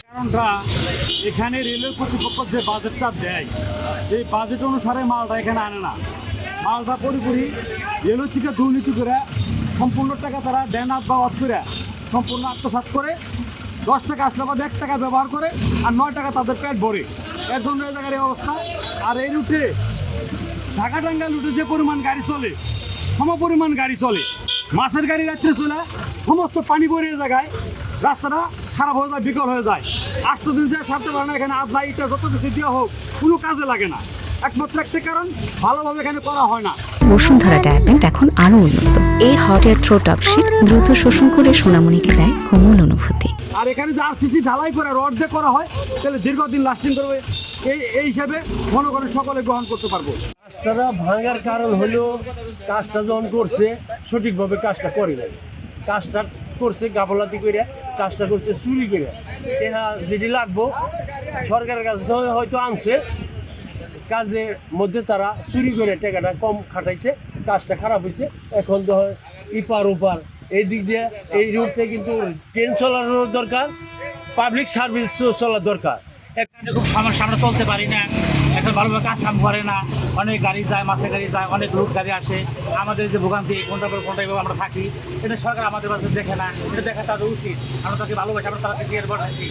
কারণটা এখানে রেলের কর্তৃপক্ষ যে বাজেটটা দেয় সেই বাজেট অনুসারে মালটা এখানে আনে না। মালটা পুরোপুরি রেলের থেকে দুর্নীতি করে সম্পূর্ণ টাকা তারা দেন বা অফ করে সম্পূর্ণ আত্মসাৎ করে 10 টাকা আসলে বা 1 টাকা ব্যবহার করে আর 9 টাকা তাদের পেট ভরে। এর জন্য এই জায়গার এই অবস্থা। আর এই রুটে ঢাকা টাঙ্গাইল রুটে যে পরিমাণ গাড়ি চলে সমপরিমাণ গাড়ি চলে, মাছের গাড়ি রাত্রে চলে সমস্ত পানি ভরে জায়গায় রাস্তাটা খারাপ হয়ে যায়, বিকল হয়ে যায়। 8 দিন যে সারতে পারে না এখানে আধা ইটা যত কিছু দেওয়া হোক কোনো কাজে লাগে না। একমাত্র একটা কারণ ভালোভাবে এখানে করা হয় না। বসুন্ধরা ডায়াপেন্ট এখন আরো উন্নত। এই হট এয়ার থ্রো টপশিট দ্রুত শোষণ করে সোনামণিকে দেয় কোমল অনুভূতি। আর এখানে যে আরসিসি ঢালাই করে রড দিয়ে করা হয় তাহলে দীর্ঘদিন লাস্টিং করবে। এই হিসাবে মনে করেন সকলে গ্রহণ করতে পারবো। রাস্তাটা ভাঙার কারণ হলো কাজটা যখন করছে সঠিকভাবে কাজটা করে নাই। কাজটা করছে গাফলাতি করে, কাজটা করছে চুরি করে। এটা যেটি লাগবো সরকারের কাছ থেকে হয়তো আনছে, কাজের মধ্যে তারা চুরি করে টাকাটা কম খাটাইছে, কাজটা খারাপ হয়েছে। এখন তো ইপার ওপার এই দিক দিয়ে এই রুটে কিন্তু ট্রেন চলানোর দরকার, পাবলিক সার্ভিস চলার দরকার। এখানে খুব সমস্যা, আমরা চলতে পারি না, এখন ভালোভাবে কাজ কাম করে না, অনেক গাড়ি যায়, মাছের গাড়ি যায়, অনেক লোক গাড়ি আসে। আমাদের যে ভোগান্তি কোনটা পর কোনটা এভাবে আমরা থাকি, এটা সরকার আমাদের কাছে দেখে না। এটা দেখা তাদের উচিত। আমরা তাকে ভালোবাসি, আমরা তারা চেয়ার বসাচ্ছি।